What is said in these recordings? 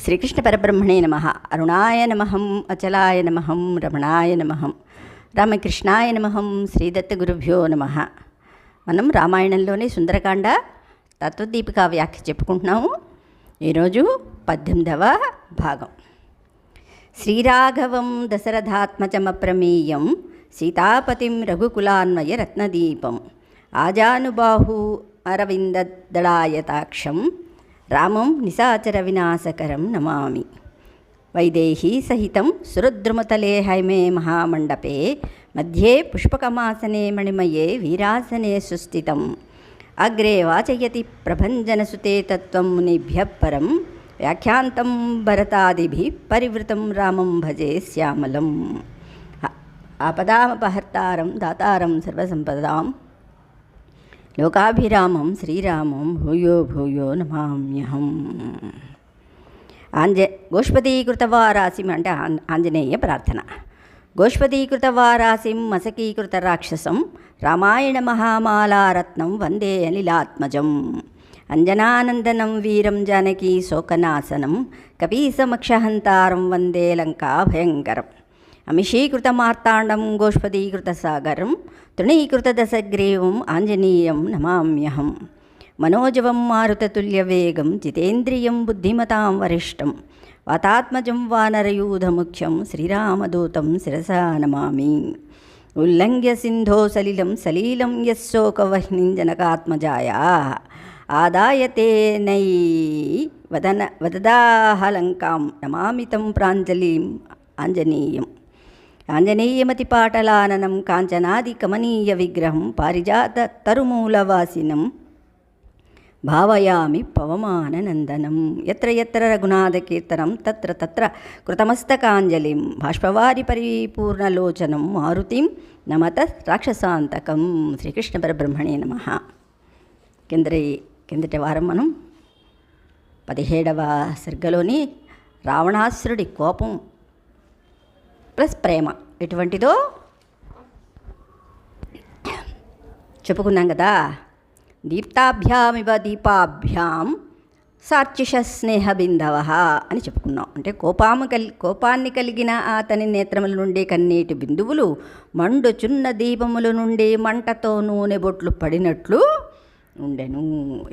శ్రీకృష్ణ పరబ్రహ్మణే నమః. అరుణాయ నమః, అచలాయ నమః, రమణాయ నమః, రామకృష్ణాయ నమః, శ్రీదత్త గురుభ్యో నమః. మనం రామాయణంలోని సుందరకాండ తత్వదీపికా వ్యాఖ్య చెప్పుకుంటున్నాము. ఈరోజు 18వ భాగం. శ్రీరాఘవం దశరథాత్మజమప్రమేయం సీతాపతిం రఘుకులాన్వయ రత్నదీపం ఆజానుబాహు అరవిందదళాయతాక్షం రామం నిశాచర వినాశకరం నమామి. వైదేహీ సహితం సురుద్రుమతలే హైమే మహామండపే మధ్యే పుష్పకమాసనే మణిమయే వీరాసనే సుస్థితం అగ్రే వాచయతి ప్రభంజనసుతే తత్వం మునిభ్యః పరం వ్యాఖ్యాంతం భరతాదిభిః పరివృతం రామం భజే శ్యామలం. ఆపదామపహర్తారం దాతారం సర్వసంపదాం లోకాభిరామం శ్రీరామం భూయో భూయో నమామ్యహం. గోష్పదీకృతవారాసిం అంటే ఆంజనేయ ప్రార్థన. గోష్పదీకృతవారాసిం మసకీకృత రాక్షసం రామాయణ మహామాలారత్నం వందే అనిలాత్మజం. అంజనానందనం వీరం జానకీ శోకనాశనం కపీసమక్షహంతారం వందే లంకా భయంకరం. అమిషీకృతమార్తాండం గోష్పదీకృతసాగరం తృణీకృతదశగ్రీవం ఆంజనేయం నమామ్యహం. మనోజవం మారుతతుల్యవేగం జితేంద్రియం బుద్ధిమతాం వరిష్టం వాతాత్మజం వానరయూధముఖ్యం శ్రీరామదూతం శిరసా నమామి. ఉల్లంఘ్య సింధో సలిలం సలీలం యశోకవహ్నిం జనకాత్మజాయా ఆదాయ తేనై వదదాహలంకాం నమామితం ప్రాంజలిం ఆంజనేయం. ఆంజనేయమతిపాటలాననం కాంచనాది కమనీయ విగ్రహం పారిజాత తరుమూలవాసినం భావయామి పవమాననందనం. ఎత్ర ఎత్ర రఘునాథకీర్తనం తత్ర తత్ర కృతమస్తకాంజలిం బాష్పవారి పరిపూర్ణలోచనం మారుతిం నమత రాక్షసాంతకం. శ్రీకృష్ణ పరబ్రహ్మణే నమః. కిందటి వారం మనం 17వ సర్గలోని రావణాసురుడి కోపం ప్లస్ ప్రేమ ఎటువంటిదో చెప్పుకున్నాం కదా. దీప్తాభ్యామివ దీపాభ్యాం సార్చిష స్నేహబిందవ అని చెప్పుకున్నాం. అంటే కోపాన్ని కలిగిన అతని నేత్రముల నుండి కన్నీటి బిందువులు మండుచున్న దీపముల నుండి మంటతో నూనె బొట్లు పడినట్లు ఉండెను.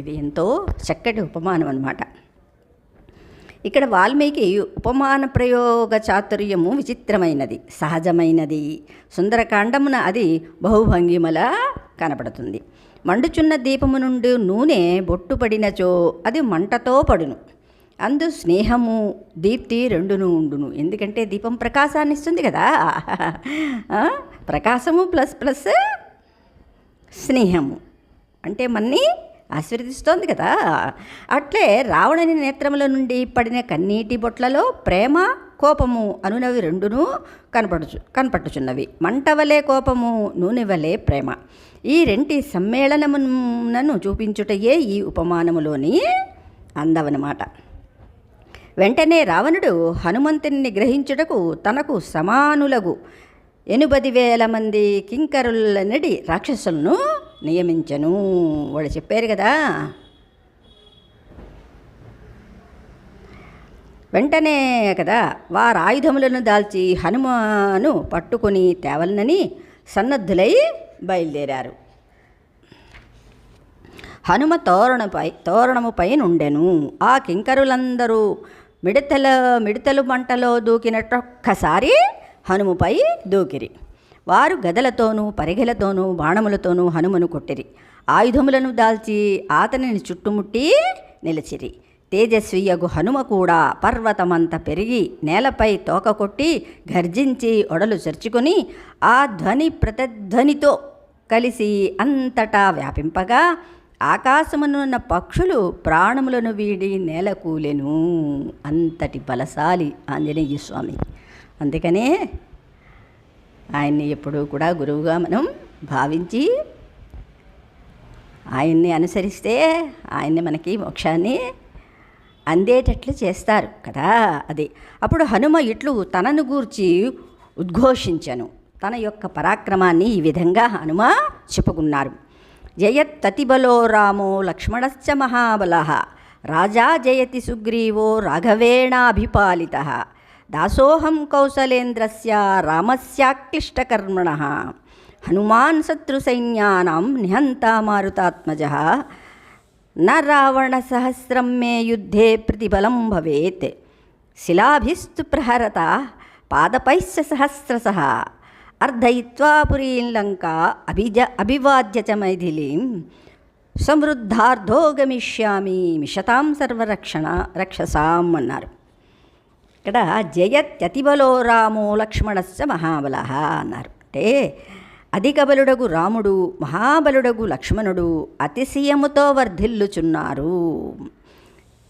ఇది ఎంతో చక్కటి ఉపమానం అన్నమాట. ఇక్కడ వాల్మీకి ఉపమాన ప్రయోగ చాతుర్యము విచిత్రమైనది, సహజమైనది. సుందరకాండమున అది బహుభంగిమల కనపడుతుంది. మండుచున్న దీపము నుండి నూనె బొట్టు పడినచో అది మంటతో పడును. అందు స్నేహము దీప్తి రెండును ఉండును. ఎందుకంటే దీపం ప్రకాశాన్ని ఇస్తుంది కదా. ప్రకాశము ప్లస్ ప్లస్ స్నేహము అంటే మన్ని ఆశీర్వదిస్తోంది కదా. అట్లే రావణుని నేత్రముల నుండి పడిన కన్నీటి బొట్లలో ప్రేమ కోపము అనునవి రెండును కనపట్టుచున్నవి. మంట వలె కోపము, నూనె వలె ప్రేమ. ఈ రెంటి సమ్మేళనములను చూపించుటయే ఈ ఉపమానములోని అందమనమాట. వెంటనే రావణుడు హనుమంతుని గ్రహించుటకు తనకు సమానులగు 80,000 మంది కింకరులనడి రాక్షసులను నియమించను. వాళ్ళు చెప్పారు కదా. వెంటనే కదా వారు ఆయుధములను దాల్చి హనుమాను పట్టుకొని తేవలనని సన్నద్ధులై బయలుదేరారు. హనుమ తోరణముపై నుండెను. ఆ కింకరులందరూ మిడతలు మంటలో దూకినట్టొక్కసారి హనుముపై దూకిరి. వారు గదలతోనూ పరిగెలతోనూ బాణములతోనూ హనుమను కొట్టిరి. ఆయుధములను దాల్చి అతనిని చుట్టుముట్టి నిలిచిరి. తేజస్వియగు హనుమ కూడా పర్వతమంత పెరిగి నేలపై తోక కొట్టి గర్జించి ఒడలు చర్చుకొని ఆ ధ్వని ప్రతిధ్వనితో కలిసి అంతటా వ్యాపింపగా ఆకాశమునున్న పక్షులు ప్రాణములను వీడి నేల కూలెను. అంతటి బలశాలి ఆంజనేయ స్వామి. అందుకనే ఆయన్ని ఎప్పుడూ కూడా గురువుగా మనం భావించి ఆయన్ని అనుసరిస్తే ఆయన్ని మనకి మోక్షాన్ని అందేటట్లు చేస్తారు కదా. అది అప్పుడు హనుమ ఇట్లు తనను గూర్చి ఉద్ఘోషించను. తన యొక్క పరాక్రమాన్ని ఈ విధంగా హనుమ చెప్పుకున్నారు. జయత్తతిబలో రామో లక్ష్మణశ్చ మహాబలః రాజా జయతి సుగ్రీవో రాఘవేణాభిపాలితః దాసోహం కౌసలేంద్రస్య రామస్యాక్లిష్టకర్మణః హనుమాన్ శత్రుసైన్యానాం నిహంతా మారుతాత్మజः న రావణసహస్రం మే యుద్ధే ప్రతిబలం భవేత్ శిలాభిస్తు ప్రహరత పాదపైశ్చ సహస్రశః అర్ధయిత్వా పురీం లంకా అభివాద్య చ మైథిలీం సమృద్ధార్థో గమిష్యామి మిషతాం రక్షసాం అన్నారు. ఇక్కడ జయత్యతిబలో రామో లక్ష్మణస్య మహాబలః అన్నారు. అంటే అధిక బలుడగు రాముడు మహాబలుడగు లక్ష్మణుడు అతిశయముతో వర్ధిల్లుచున్నారు.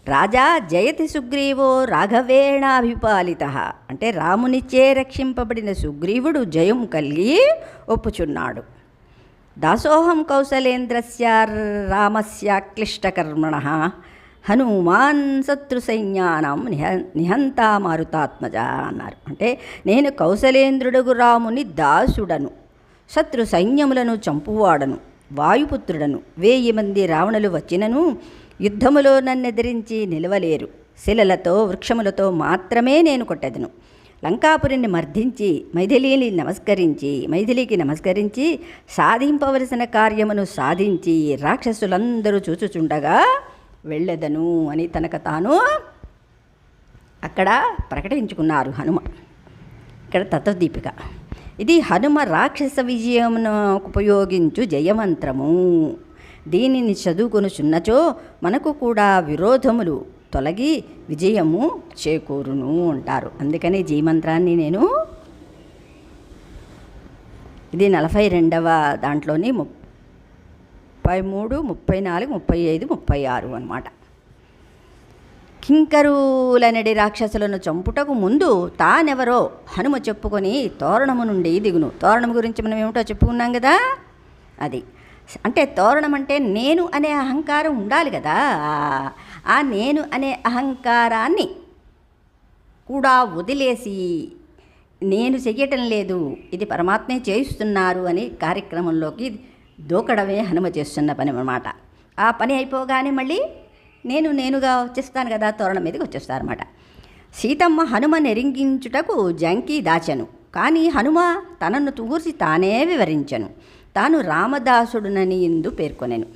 రాజా జయతి సుగ్రీవో రాఘవేణాభిపాలితః అంటే రామునిచే రక్షింపబడిన సుగ్రీవుడు జయం కలిగి ఒప్పుచున్నాడు. దాసోహం కౌసలేంద్రస్య రామస్య క్లిష్టకర్మణః హనుమాన్ శత్రుసైన్యానాం నిహంతా మారుతాత్మజ అన్నారు. అంటే నేను కౌసలేంద్రుడుగు రాముని దాసుడను, శత్రు సైన్యములను చంపువాడను, వాయుపుత్రుడను. 1000 మంది రావణులు వచ్చినను యుద్ధములో నన్నెదిరించి నిలవలేరు. శిలలతో వృక్షములతో మాత్రమే నేను కొట్టెదను. లంకాపురిని మర్దించి మైథిలికి నమస్కరించి సాధింపవలసిన కార్యమును సాధించి రాక్షసులందరూ చూచుచుండగా వెళ్ళెదను అని తనకు తాను అక్కడ ప్రకటించుకున్నారు హనుమ. ఇక్కడ తత్వదీపిక. ఇది హనుమ రాక్షస విజయమును ఉపయోగించు జయమంత్రము. దీనిని చదువుకొనుచున్నచో మనకు కూడా విరోధములు తొలగి విజయము చేకూరును అంటారు. అందుకని జయమంత్రాన్ని నేను ఇది 42వ దాంట్లోని 33, 34, 35, 36 అన్నమాట. కింకరులనడి రాక్షసులను చంపుటకు ముందు తానెవరో హనుమ చెప్పుకొని తోరణము నుండి దిగును. తోరణం గురించి మనం ఏమిటో చెప్పుకున్నాం కదా, అది అంటే తోరణం అంటే నేను అనే అహంకారం ఉండాలి కదా. ఆ నేను అనే అహంకారాన్ని కూడా వదిలేసి నేను చెయ్యటం లేదు, ఇది పరమాత్మే చేయిస్తున్నారు అని కార్యక్రమంలోకి దూకడమే హనుమ చేస్తున్న పని అన్నమాట. ఆ పని అయిపోగానే మళ్ళీ నేనుగా వచ్చేస్తాను కదా, తోరణం మీదకి వచ్చేస్తాను అనమాట. సీతమ్మ హనుమ నెరింగించుటకు జంకి దాచెను. కానీ హనుమ తనను తూర్చి తానే వివరించెను. తాను రామదాసుడునని ఇందు పేర్కొనెను.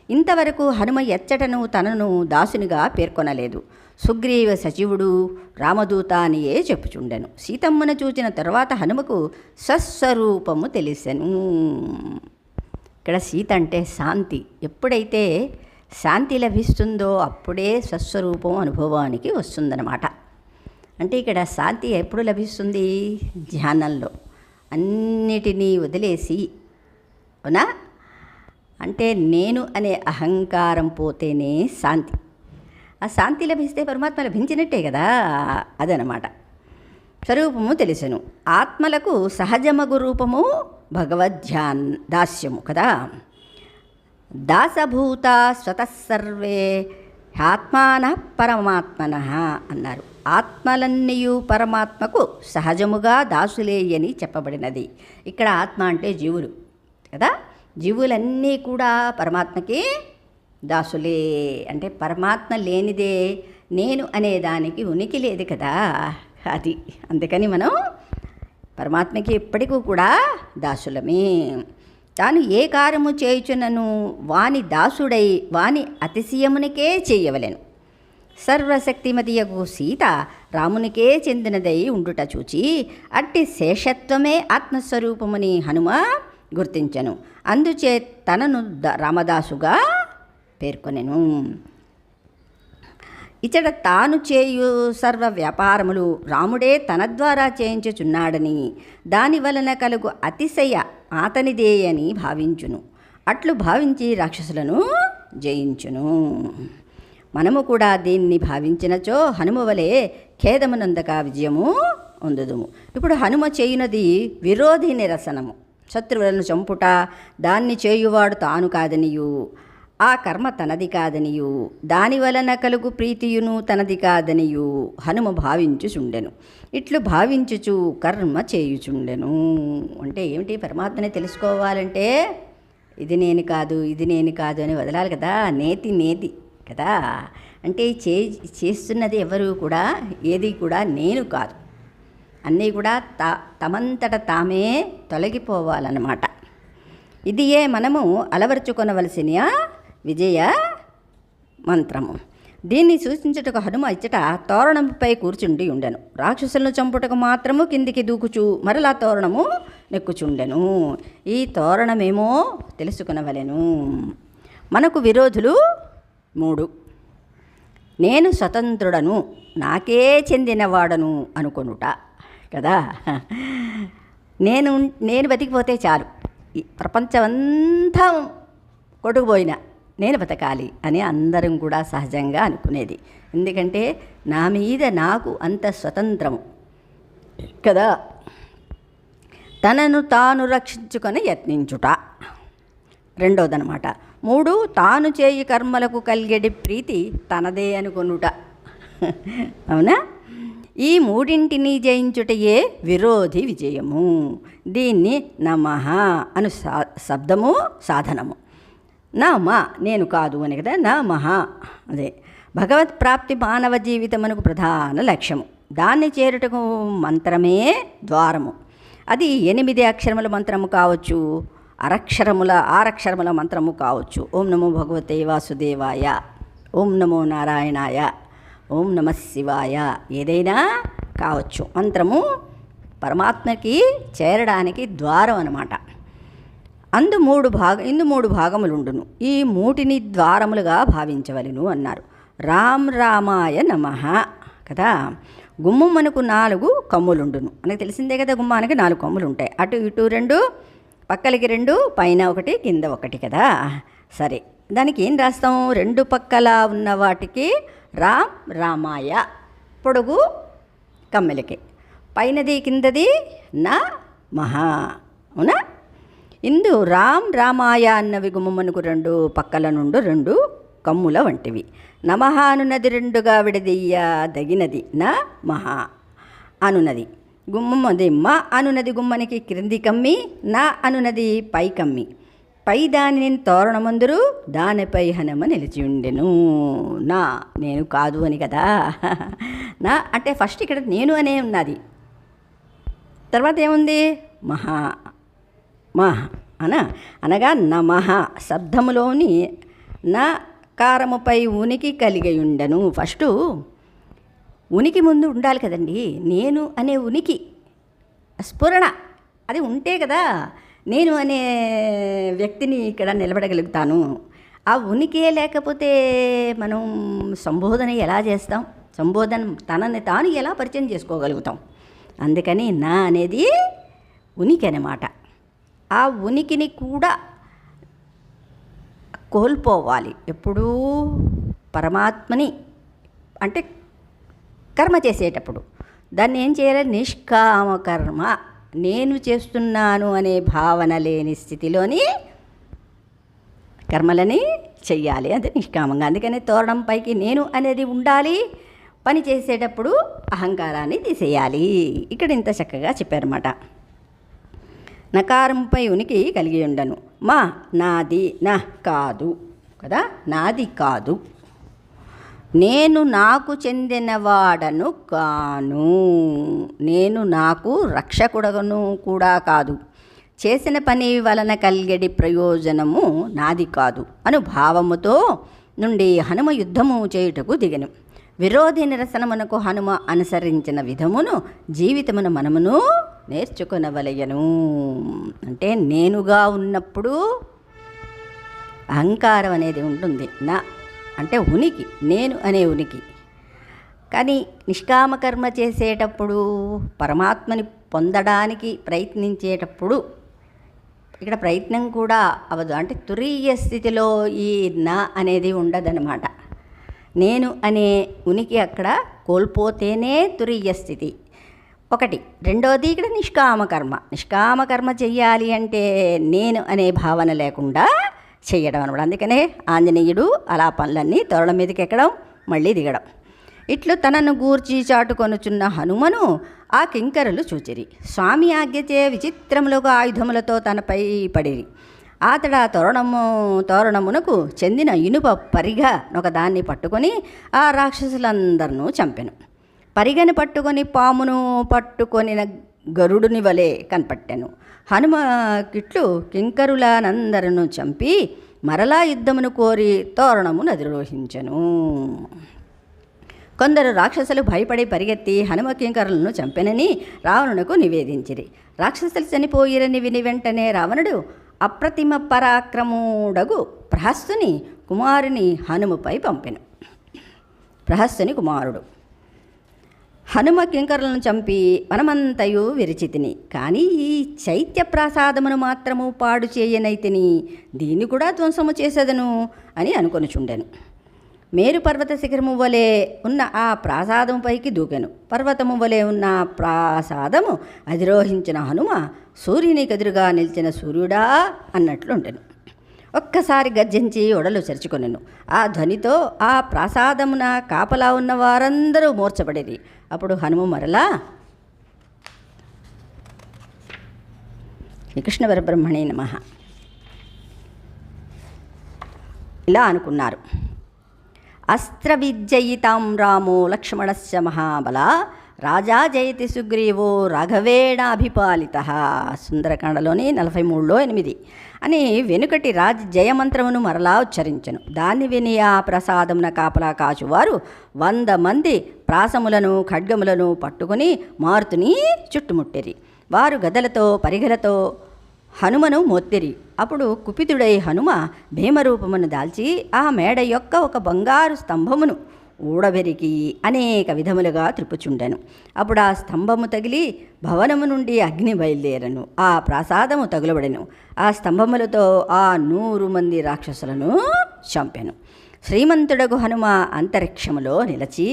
ఇంతవరకు హనుమ ఎచ్చటను తనను దాసునిగా పేర్కొనలేదు. సుగ్రీవ సచివుడు రామదూత అనియే చెప్పుచుండెను. సీతమ్మను చూచిన తర్వాత హనుమకు స్వస్వరూపము తెలిసెను. ఇక్కడ సీత అంటే శాంతి. ఎప్పుడైతే శాంతి లభిస్తుందో అప్పుడే స్వస్వరూపం అనుభవానికి వస్తుందన్నమాట. అంటే ఇక్కడ శాంతి ఎప్పుడు లభిస్తుంది? ధ్యానంలో అన్నిటినీ వదిలేసి, అవునా? అంటే నేను అనే అహంకారం పోతేనే శాంతి. ఆ శాంతి లభిస్తే పరమాత్మ లభించినట్టే కదా, అదనమాట. స్వరూపము తెలిసెను. ఆత్మలకు సహజమగు రూపము దాస్యము కదా. దాసభూత స్వతస్సర్వే ఆత్మాన పరమాత్మన అన్నారు. ఆత్మలన్నీయు పరమాత్మకు సహజముగా దాసులే అని చెప్పబడినది. ఇక్కడ ఆత్మ అంటే జీవులు కదా. జీవులన్నీ కూడా పరమాత్మకి దాసులే. అంటే పరమాత్మ లేనిదే నేను అనేదానికి ఉనికి లేదు కదా, అది. అందుకని మనం పరమాత్మకి ఎప్పటికీ కూడా దాసులమే. తాను ఏ కార్యము చేయుచునను వాని దాసుడై వాని అతిశయమునికే చేయవలెను. సర్వశక్తిమతియగు సీత రామునికే చెందినదై ఉండుట చూచి అట్టి శేషత్వమే ఆత్మస్వరూపముని హనుమ గుర్తించెను. అందుచే తనను రామదాసుగా పేర్కొనెను. ఇచ్చట తాను చేయు సర్వ వ్యాపారములు రాముడే తన ద్వారా చేయించుచున్నాడని, దాని వలన కలుగు అతిశయ అతనిదే అని భావించును. అట్లు భావించి రాక్షసులను జయించును. మనము కూడా దీన్ని భావించినచో హనుమ వలె ఖేదమునందక విజయము పొందుదుము. ఇప్పుడు హనుమ చేయునది విరోధి నిరసనము. శత్రువులను చంపుట, దాన్ని చేయువాడు తాను కాదనియు, ఆ కర్మ తనది కాదనియు, దాని వలన కలుగు ప్రీతియును తనది కాదనియు హనుమ భావించుచుండెను. ఇట్లు భావించుచు కర్మ చేయుచుండెను. అంటే ఏమిటి? పరమాత్మని తెలుసుకోవాలంటే ఇది నేను కాదు, ఇది నేను కాదు అని వదలాలి కదా. నేతి కదా. అంటే చేస్తున్నది ఎవరు కూడా ఏది కూడా నేను కాదు, అన్నీ కూడా తమంతట తామే తొలగిపోవాలన్నమాట. ఇదియే మనము అలవరుచుకొనవలసిన విజయ మంత్రము. దీన్ని సూచించుటకు హనుమ ఇచ్చట తోరణంపై కూర్చుండి ఉండెను. రాక్షసులను చంపుటకు మాత్రము కిందికి దూకుచు మరలా తోరణము నెక్కుచుండెను. ఈ తోరణమేమో తెలుసుకునవలెను. మనకు విరోధులు 3. నేను స్వతంత్రుడను, నాకే చెందినవాడను అనుకొనుట కదా. నేను బతికిపోతే చాలు, ఈ ప్రపంచమంతా కొట్టుకుపోయినా నేను బతకాలి అని అందరం కూడా సహజంగా అనుకునేది. ఎందుకంటే నా మీద నాకు అంత స్వతంత్రము కదా. తనను తాను రక్షించుకొని యత్నించుట 2వదనమాట. 3 తాను చేయి కర్మలకు కలిగేటి ప్రీతి తనదే అనుకొనుట. అవునా? ఈ 3ంటిని జయించుటయే విరోధి విజయము. దీన్ని నమః అను శబ్దము సాధనము. నా నేను కాదు అని కదా, నమః అదే భగవత్ ప్రాప్తి మానవ జీవితమునకు ప్రధాన లక్ష్యము. దాన్ని చేరుటకు మంత్రమే ద్వారము. అది 8 అక్షరముల మంత్రము కావచ్చు, 6 అక్షరముల మంత్రము కావచ్చు. ఓం నమో భగవతే వాసుదేవాయ, ఓం నమో నారాయణాయ, ఓం నమ శివాయ, ఏదైనా కావచ్చు. మంత్రము పరమాత్మకి చేరడానికి ద్వారం అన్నమాట. ఇందు 3 భాగములుండును. ఈ 3ని ద్వారములుగా భావించవలెను అన్నారు. రామాయ నమః కదా. గుమ్మమునకు 4 కమ్ములుండును. మనకు తెలిసిందే కదా, గుమ్మానికి 4 కమ్ములు ఉంటాయి. అటు ఇటు 2, పక్కలకి 2, పైన 1, కింద 1 కదా. సరే, దానికి ఏం రాస్తాం? 2 పక్కల ఉన్న వాటికి రామాయ, పొడుగు కమ్మెలకి, పైనది కిందది నమః. అవునా? ఇందు రామాయ అన్నవి గుమ్మమునకు 2 పక్కల నుండి 2 కమ్ముల వంటివి. నమః అనున్నది 2గా విడదీయదగినది నమః అనున్నది. గుమ్మది అనున్నది గుమ్మనికి క్రింది కమ్మి, అనున్నది పై కమ్మి. పై దానిని తోరణమందురు, దానిపై హనుమ నిలిచి ఉండెను. నేను కాదు అని కదా. అంటే ఫస్ట్ ఇక్కడ నేను అనే ఉన్నది, తర్వాత ఏముంది? మహా అనగా నమః శబ్దములోని నకారముపై ఉనికి కలిగి ఉండను. ఫస్ట్ ఉనికి ముందు ఉండాలి కదండి. నేను అనే ఉనికి స్ఫురణ అది ఉంటే కదా నేను అనే వ్యక్తిని ఇక్కడ నిలబడగలుగుతాను. ఆ ఉనికే లేకపోతే మనం సంబోధన ఎలా చేస్తాం? సంబోధన తనని తాను ఎలా పరిచయం చేసుకోగలుగుతాం? అందుకని నా అనేది ఉనికి అన్నమాట. ఆ ఉనికిని కూడా కోల్పోవాలి. ఎప్పుడూ పరమాత్మని అంటే కర్మ చేసేటప్పుడు దాన్ని ఏం చేయాలి? నిష్కామ కర్మ, నేను చేస్తున్నాను అనే భావన లేని స్థితిలోని కర్మలని చెయ్యాలి. అంటే నిష్కామంగా. అందుకని తోరణం పైకి నేను అనేది ఉండాలి. పని చేసేటప్పుడు అహంకారాన్ని తీసేయాలి. ఇక్కడ ఇంత చక్కగా చెప్పారన్నమాట. నకారంపై ఉనికి కలిగి ఉండను. నాది కాదు కదా, నాది కాదు. నేను నాకు చెందినవాడను కాను. నేను నాకు రక్షకుడను కూడా కాదు. చేసిన పని వలన కలిగేటి ప్రయోజనము నాది కాదు అను భావముతో నుండి హనుమ యుద్ధము చేయుటకు దిగను. విరోధి నిరసనమునకు హనుమ అనుసరించిన విధమును జీవితమును మనమును నేర్చుకొనవలయను. అంటే నేనుగా ఉన్నప్పుడు అహంకారం అనేది ఉంటుంది. అంటే ఉనికి, నేను అనే ఉనికి. కానీ నిష్కామకర్మ చేసేటప్పుడు, పరమాత్మని పొందడానికి ప్రయత్నించేటప్పుడు ఇక్కడ ప్రయత్నం కూడా అవ్వదు. అంటే తురీయ స్థితిలో ఈ నా అనేది ఉండదన్నమాట. నేను అనే ఉనికి అక్కడ కోల్పోతేనే తురీయ స్థితి ఒకటి. రెండోది ఇక్కడ నిష్కామకర్మ చెయ్యాలి అంటే నేను అనే భావన లేకుండా చెయ్యడం అనమాట. అందుకనే ఆంజనేయుడు అలా పనులన్నీ తోరణ మీదకి ఎక్కడం, మళ్ళీ దిగడం. ఇట్లు తనను గూర్చి చాటుకొనుచున్న హనుమను ఆ కింకరులు చూచిరి. స్వామి ఆజ్ఞచే విచిత్రములుగా ఆయుధములతో తనపై పడిరి. అతడు ఆ తోరణమునకు చెందిన ఇనుప పరిగ ఒకదాన్ని పట్టుకొని ఆ రాక్షసులందరినూ చంపెను. పరిగని పట్టుకొని పామును పట్టుకొనిన గరుడుని వలె కనపట్టెను. హనుమకిట్లు కింకరులనందరను చంపి మరలా యుద్ధమును కోరి తోరణమును అధిరోహించెను. కొందరు రాక్షసులు భయపడి పరిగెత్తి హనుమ కింకరులను చంపెనని రావణునకు నివేదించిరి. రాక్షసులు చనిపోయిరని విని వెంటనే రావణుడు అప్రతిమ పరాక్రముడగు ప్రహస్తుని కుమారుని హనుమపై పంపెను. ప్రహస్తుని కుమారుడు హనుమ కింకరులను చంపి వనమంతయు విరిచితిని, కానీ ఈ చైత్య ప్రాసాదమును మాత్రము పాడు చేయనైతిని, దీన్ని కూడా ధ్వంసము చేసేదను అని అనుకొనుచుండెను. మేరు పర్వత శిఖరము వలె ఉన్న ఆ ప్రాసాదము పైకి దూకెను. పర్వతము వలె ఉన్న ప్రాసాదము అధిరోహించిన హనుమ సూర్యునికి ఎదురుగా నిలిచిన సూర్యుడా అన్నట్లుండెను. ఒక్కసారి గర్జించి ఒడలు చరుచుకొనెను. ఆ ధ్వనితో ఆ ప్రాసాదమున కాపలా ఉన్న వారందరూ మూర్చబడేది. అప్పుడు హనుమ మరలా శ్రీకృష్ణ పరబ్రహ్మణే నమః ఇలా అనుకున్నారు. అస్త్ర విజయితాం రామో లక్ష్మణస్య మహాబల రాజా జయతి సుగ్రీవో రాఘవేణాభిపాలిత. సుందరకాండలోని 43లో 8 అని వెనుకటి జయమంత్రమును మరలా ఉచ్చరించెను. దాన్ని విని ఆ ప్రసాదమున కాపలా కాచువారు 100 మంది ప్రాసములను ఖడ్గములను పట్టుకుని మారుతుని చుట్టుముట్టిరి. వారు గదలతో పరిగెలతో హనుమను మోత్తిరి. అప్పుడు కుపితుడై హనుమ భీమరూపమును దాల్చి ఆ మేడ యొక్క ఒక బంగారు స్తంభమును ఊడబెరికి అనేక విధములుగా త్రిపుచుండెను. అప్పుడు ఆ స్తంభము తగిలి భవనము నుండి అగ్ని బయలుదేరను. ఆ ప్రాసాదము తగులబడెను. ఆ స్తంభములతో ఆ 100 మంది రాక్షసులను చంపెను. శ్రీమంతుడగు హనుమ అంతరిక్షములో నిలచి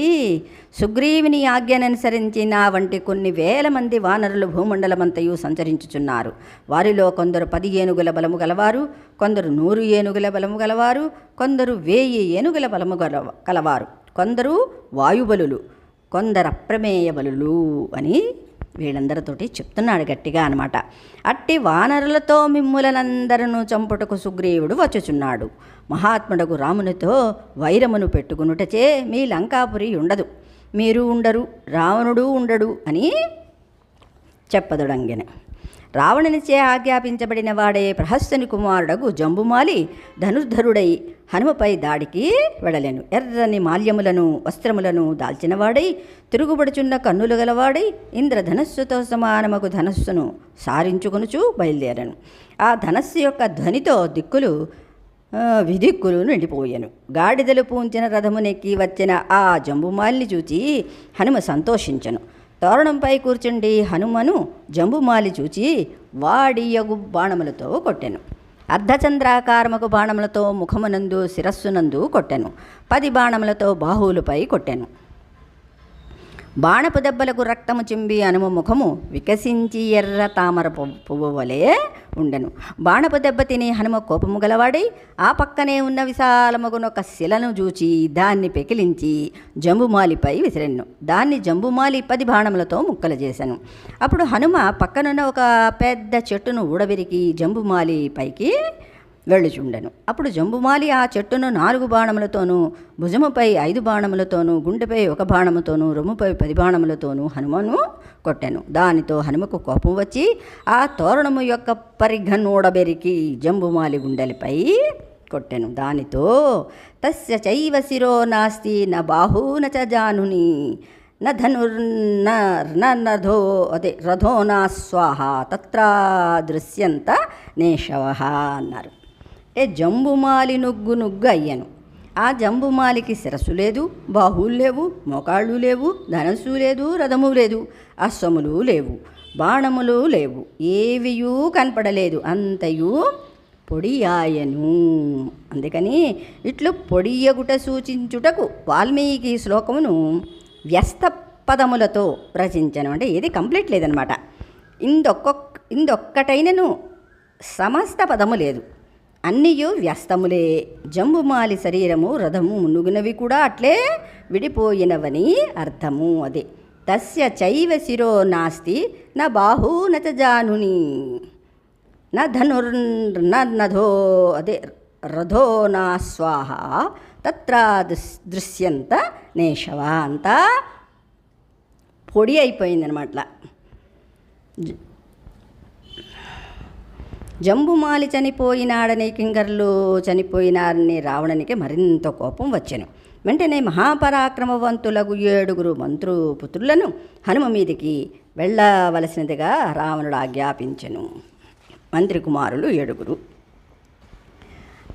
సుగ్రీవుని ఆజ్ఞననుసరించి నా వంటి కొన్ని వేల మంది వానరులు భూమండలమంతయు సంచరించుచున్నారు. వారిలో కొందరు 10 ఏనుగుల బలము గలవారు, కొందరు 100 ఏనుగుల బలము గలవారు, కొందరు 1000 ఏనుగుల బలము కలవారు, కొందరు వాయుబలులు, కొందరు అప్రమేయ బలులు అని వీళ్ళందరితోటి చెప్తున్నాడు గట్టిగా అనమాట. అట్టి వానరులతో మిమ్ములనందరూ చంపుటకు సుగ్రీవుడు వచ్చుచున్నాడు. మహాత్ముడకు రామునితో వైరమును పెట్టుకునుటచే మీ లంకాపురి ఉండదు, మీరు ఉండరు, రావణుడు ఉండడు అని చెప్పదొడంగెను. రావణునిచే ఆజ్ఞాపించబడిన వాడే ప్రహస్తుని కుమారుడగు జంబుమాలి ధనుర్ధరుడై హనుమపై దాడికి వెడలెను. ఎర్రని మాల్యములను వస్త్రములను దాల్చినవాడై తిరుగుబడుచున్న కన్నులు గలవాడై ఇంద్రధనస్సుతో సమానమగు ధనస్సును సారించుకొనుచు బయలుదేరను. ఆ ధనస్సు యొక్క ధ్వనితో దిక్కులు విదిక్కులు నిండిపోయాను. గాడిదలు పూంచిన రథమునెక్కి వచ్చిన ఆ జంబుమాలిని చూచి హనుమ సంతోషించను. తోరణంపై కూర్చుండి హనుమను జంబుమాలి చూచి వాడియగు బాణములతో కొట్టెను. అర్ధచంద్రాకారముకు బాణములతో ముఖమునందు శిరస్సునందు కొట్టెను. 10 బాణములతో బాహువులపై కొట్టెను. బాణపు దెబ్బలకు రక్తము చింబి హనుమ ముఖము వికసించి ఎర్ర తామర పువ్వు వలె ఉండెను. బాణపు దెబ్బ తిని హనుమ కోపము గలవాడై ఆ పక్కనే ఉన్న విశాలమగునొక శిలను చూచి దాన్ని పెకిలించి జంబుమాలిపై విసిరెను. దాన్ని జంబుమాలి 10 బాణములతో ముక్కలు చేశాను. అప్పుడు హనుమ పక్కనున్న ఒక పెద్ద చెట్టును ఊడబెరికి జంబుమాలి పైకి వెళ్ళుచుండెను. అప్పుడు జంబుమాలి ఆ చెట్టును 4 బాణములతోనూ, భుజముపై 5 బాణములతోనూ, గుండెపై 1 బాణముతోనూ, రొమ్ముపై 10 బాణములతోనూ హనుమను కొట్టెను. దానితో హనుమకు కోపం వచ్చి ఆ తోరణము యొక్క పరిఘనూడబెరికి జంబుమాలి గుండెలపై కొట్టెను. దానితో తస్య చైవ శిరో నాస్తి న బాహూ న చ జానుని న ధనుర్నధో రథో నా స్వాహ తత్రా దృశ్యంత నేషవః అన్నారు. జంబుమాలి నుగ్గు అయ్యాను. ఆ జంబుమాలికి శిరస్సు లేదు, బాహువులు లేవు, మోకాళ్ళు లేవు, ధనస్సు లేదు, రథము లేదు, అశ్వములు లేవు, బాణములు లేవు, ఏవియూ కనపడలేదు, అంతయు పొడియాయను. అందుకని ఇట్లు పొడియగుట సూచించుటకు వాల్మీకి శ్లోకమును వ్యస్త పదములతో రచించను. అంటే ఏది కంప్లీట్ లేదనమాట. ఇందొక్కటైనను సమస్త పదము లేదు, అన్నీయు వ్యస్తములే. జంబుమాలి శరీరము రథము మునుగునవి కూడా అట్లే విడిపోయినవని అర్థము. అదే తస్య చైవ శిరో నాస్తి న బాహూ న చ జానుని నధో అదే రథో నా స్వాహ తత్ర దృశ్యంత నేషవ. అంతా పొడి అయిపోయిందనమాట. జంబుమాలి చనిపోయినాడని, కింకరులు చనిపోయినారని రావణునికి మరింత కోపం వచ్చెను. వెంటనే మహాపరాక్రమవంతులకు 7 మంత్రుపుత్రులను హనుమ మీదికి వెళ్ళవలసినదిగా రావణుడు ఆజ్ఞాపించెను. మంత్రి కుమారులు 7.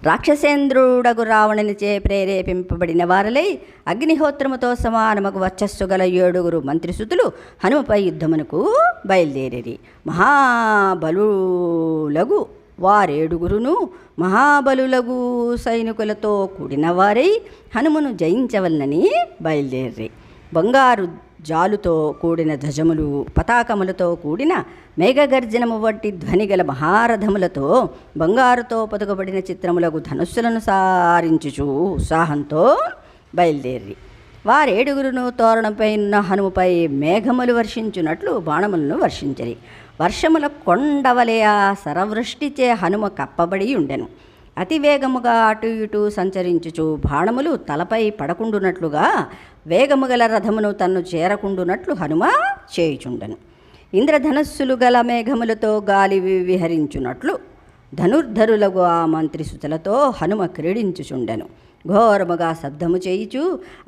రాక్షసేంద్రుడగు రావణునిచే ప్రేరేపింపబడిన వారలై అగ్నిహోత్రముతో సమానమగు వర్చస్సు గల 7 మంత్రిసుతులు హనుమపై యుద్ధమునకు బయలుదేరిరి. మహాబలులగు వారేడుగురును మహాబలులగు సైనికులతో కూడిన వారై హనుమను జయించవలనని బయలుదేరి బంగారు జాలుతో కూడిన ధ్వజములు, పతాకములతో కూడిన మేఘగర్జనము వంటి ధ్వనిగల మహారథములతో బంగారుతో పొదగబడిన చిత్రములకు ధనుస్సులను సారించుచు ఉత్సాహంతో బయలుదేరి వారేడుగురును తోరణంపై ఉన్న హనుమపై మేఘములు వర్షించున్నట్లు బాణములను వర్షించరి. వర్షముల కొండవలే ఆ సరవృష్టిచే హనుమ కప్పబడి ఉండెను. అతివేగముగా అటు ఇటు సంచరించుచు బాణములు తలపై పడకుండునట్లుగా వేగము గల రథమును తన్ను చేరకుండునట్లు హనుమ చేయుచుండెను. ఇంద్రధనస్సులు గల మేఘములతో గాలి విహరించున్నట్లు ధనుర్ధరులకు ఆ మంత్రిసుతులతో హనుమ క్రీడించుచుండెను. ఘోరముగా శబ్దము చేయుచు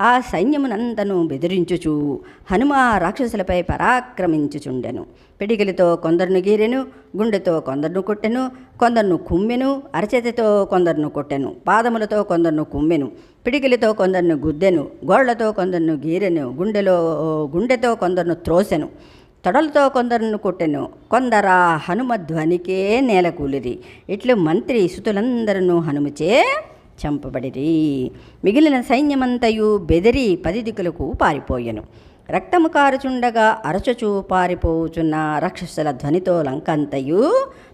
ఆ సైన్యమునంతను బెదిరించుచు హనుమ రాక్షసులపై పరాక్రమించుచుండెను. పిడికిలితో కొందరును గీరెను, గుండెతో కొందరును కొట్టెను, కొందరును కుమ్మెను, అరచేతితో కొందరును కొట్టెను, పాదములతో కొందరును కుమ్మెను, పిడికిలితో కొందరును గుద్దెను, గోళ్లతో కొందరును గీరెను, గుండెతో కొందరును త్రోసెను, తొడలతో కొందరును కొట్టెను. కొందరా హనుమ ధ్వనికే నేలకూలిరి. ఇట్లు మంత్రి సుతులందరూ హనుమచే చంపబడిరి. మిగిలిన సైన్యమంతయు బెదిరి 10 దిక్కులకు పారిపోయెను. రక్తము కారుచుండగా అరచుచూ పారిపోచున్న రాక్షసుల ధ్వనితో లంకంతయు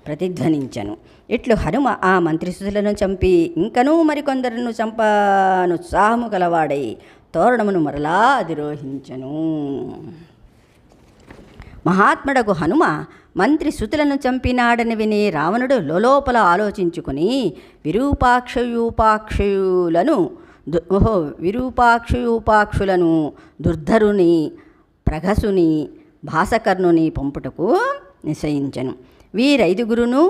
ప్రతిధ్వనించెను. ఇట్లు హనుమ ఆ మంత్రిసుతులను చంపి ఇంకనూ మరికొందరును చంపనుత్సాహము గలవాడై తోరణమును మరలా అధిరోహించెను. మహాత్ముడగు హనుమ మంత్రి సుతులను చంపినాడని విని రావణుడు లోలోపల ఆలోచించుకుని విరూపాక్షులను దుర్ధరుని, ప్రఘసుని, భాసకర్ణుని పంపుటకు నిశ్చయించెను. వీరైదుగురును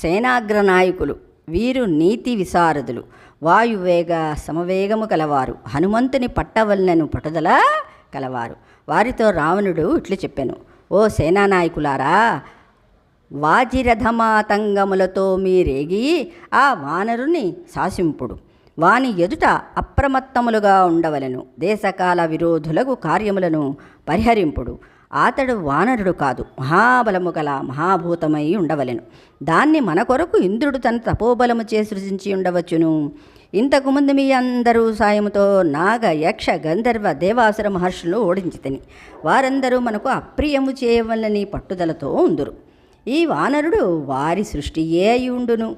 సేనాగ్రనాయకులు. వీరు నీతి విశారదులు, వాయువేగ సమవేగము కలవారు, హనుమంతుని పట్టవలనను పట్టుదల కలవారు. వారితో రావణుడు ఇట్లు చెప్పెను: ఓ సేనానాయకులారా, వాజిరథమాతంగములతో మీరేగి ఆ వానరుని శాసింపుడు. వాని ఎదుట అప్రమత్తములుగా ఉండవలెను. దేశకాల విరోధులకు కార్యములను పరిహరింపుడు. అతడు వానరుడు కాదు, మహాబలము గల మహాభూతమై ఉండవలెను. దాన్ని మన కొరకు ఇంద్రుడు తన తపోబలము చే సృజించి ఉండవచ్చును. ఇంతకుముందు మీ అందరూ సాయముతో నాగ, యక్ష, గంధర్వ, దేవాసుర మహర్షులను ఓడించితిని. వారందరూ మనకు అప్రియము చేయవలనని పట్టుదలతో ఉందురు. ఈ వానరుడు వారి సృష్టియే అయి ఉండును,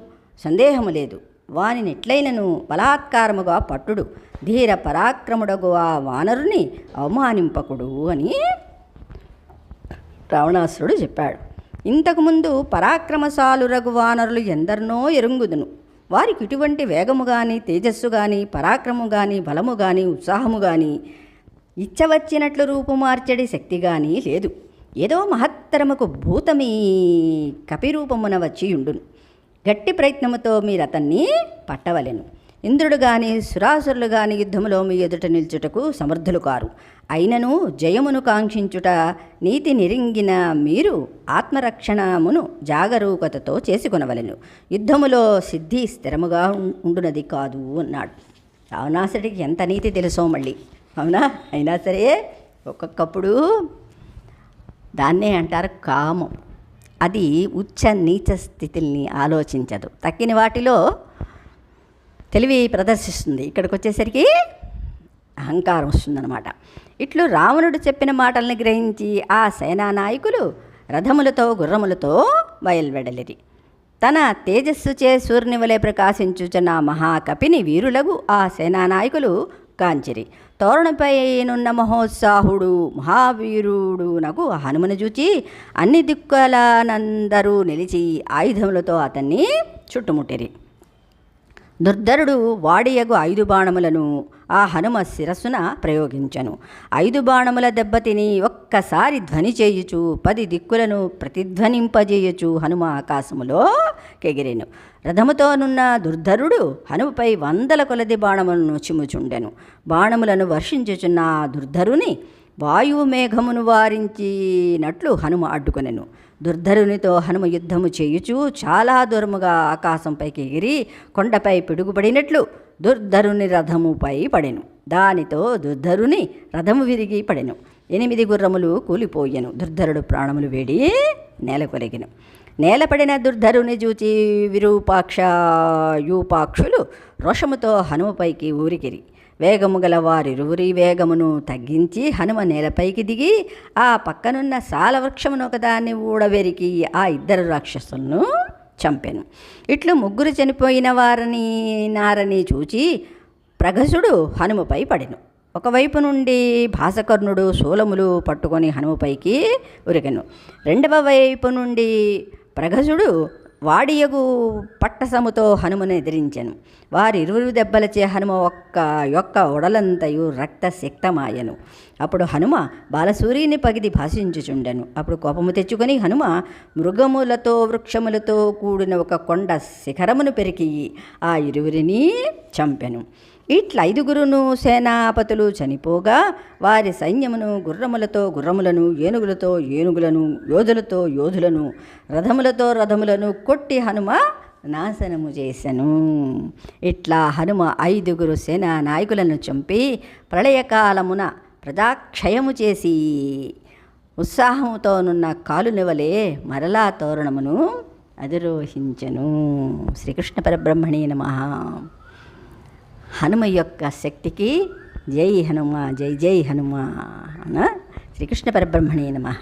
సందేహము లేదు. వానిని ఎట్లయినను బలాత్కారముగా పట్టుడు. ధీర పరాక్రముడగు ఆ వానరుని అవమానింపకుడు అని రావణాసురుడు చెప్పాడు. ఇంతకుముందు పరాక్రమశాలురగు వానరులు ఎందరినో ఎరుంగుదును. వారికి ఇటువంటి వేగము కానీ, తేజస్సు కానీ, పరాక్రమము కానీ, బలము కానీ, ఉత్సాహము కానీ, ఇచ్చవచ్చినట్లు రూపు మార్చడి శక్తి కానీ లేదు. ఏదో మహత్తరముకు భూతమీ కపిరూపమున వచ్చి ఉండును. గట్టి ప్రయత్నముతో మీరు అతన్ని పట్టవలెను. ఇంద్రుడు కానీ, సురాసురులు కానీ యుద్ధములో మీ ఎదుట నిల్చుటకు సమర్థులు కారు. అయినను జయమును కాంక్షించుట నీతి నిరింగిన మీరు ఆత్మరక్షణమును జాగరూకతతో చేసుకొనవలెను. యుద్ధములో సిద్ధి స్థిరముగా ఉండునది కాదు అన్నాడు. రావణాసుడికి ఎంత నీతి తెలుసో మళ్ళీ, అవునా? అయినా సరే ఒక్కొక్కప్పుడు దాన్నే అంటారు కామం. అది ఉచ్చ నీచ స్థితుల్ని ఆలోచించదు, తక్కిన వాటిలో తెలివి ప్రదర్శిస్తుంది. ఇక్కడికి వచ్చేసరికి అహంకారం వస్తుందన్నమాట. ఇట్లు రావణుడు చెప్పిన మాటల్ని గ్రహించి ఆ సేనానాయకులు రథములతో, గుర్రములతో బయలువెడలిరి. తన తేజస్సుచే సూర్యుని వలె ప్రకాశించుచున్న మహాకపిని వీరులకు ఆ సేనానాయకులు కాంచిరి. తోరణపైనున్న మహోత్సాహుడు మహావీరుడు నగు హనుమను చూచి అన్ని దిక్కులనందరూ నిలిచి ఆయుధములతో అతన్ని చుట్టుముట్టిరి. దుర్ధరుడు వాడియగు 5 బాణములను ఆ హనుమ శిరస్సున ప్రయోగించెను. 5 బాణముల దెబ్బతిని ఒక్కసారి ధ్వని చేయుచు 10 దిక్కులను ప్రతిధ్వనింపజేయుచు హనుమ ఆకాశములో కెగిరెను. రథముతోనున్న దుర్ధరుడు హనుమపై 100 కొలది బాణములను చిమ్ముచుండెను. బాణములను వర్షించుచున్న ఆ దుర్ధరుని వాయుమేఘమును వారించినట్లు హనుమ అడ్డుకొనెను. దుర్ధరునితో హనుమ యుద్ధము చేయుచు చాలా దూరముగా ఆకాశంపైకి ఎగిరి కొండపై పిడుగుపడినట్లు దుర్ధరుని రథముపై పడెను. దానితో దుర్ధరుని రథము విరిగి పడెను. 8 గుర్రములు కూలిపోయెను. దుర్ధరుడు ప్రాణములు వేడి నేల కొరిగెను. నేలపడిన దుర్ధరుని చూచి విరూపాక్షులు రోషముతో హనుమపైకి ఊరికిరి. వేగము గల వారిరువురి వేగమును తగ్గించి హనుమ నేలపైకి దిగి ఆ పక్కనున్న సాలవృక్షమును ఒకదాన్ని ఊడవెరికి ఆ 2 రాక్షసులను చంపెను. ఇట్లు 3 చనిపోయిన నారని చూచి ప్రగసుడు హనుమపై పడెను. ఒకవైపు నుండి భాసకర్ణుడు శూలములు పట్టుకొని హనుమపైకి ఉరికెను. 2వ వైపు నుండి ప్రగసుడు వాడియగు పట్టసముతో హనుమను ఎదిరించెను. వారిరువురు దెబ్బలచే హనుమ యొక్క ఒడలంతయు రక్తసిక్తమాయెను. అప్పుడు హనుమ బాలసూరిని పగిది భాషించుచుండెను. అప్పుడు కోపము తెచ్చుకొని హనుమ మృగములతో వృక్షములతో కూడిన ఒక కొండ శిఖరమును పెరికి ఆ ఇరువురిని చంపెను. ఇట్లా 5 సేనాపతులు చనిపోగా వారి సైన్యమును గుర్రములతో గుర్రములను, ఏనుగులతో ఏనుగులను, యోధులతో యోధులను, రథములతో రథములను కొట్టి హనుమ నాశనము చేసెను. ఇట్లా హనుమ 5 సేనా నాయకులను చంపి ప్రళయకాలమున ప్రజాక్షయము చేసి ఉత్సాహముతోనున్న కాలునివలే మరలా తోరణమును అధిరోహించెను. శ్రీకృష్ణ పరబ్రహ్మణే నమః. హనుమ యొక్క శక్తికి జై హనుమ, జై జై హనుమ. శ్రీకృష్ణ పరబ్రహ్మణే నమః.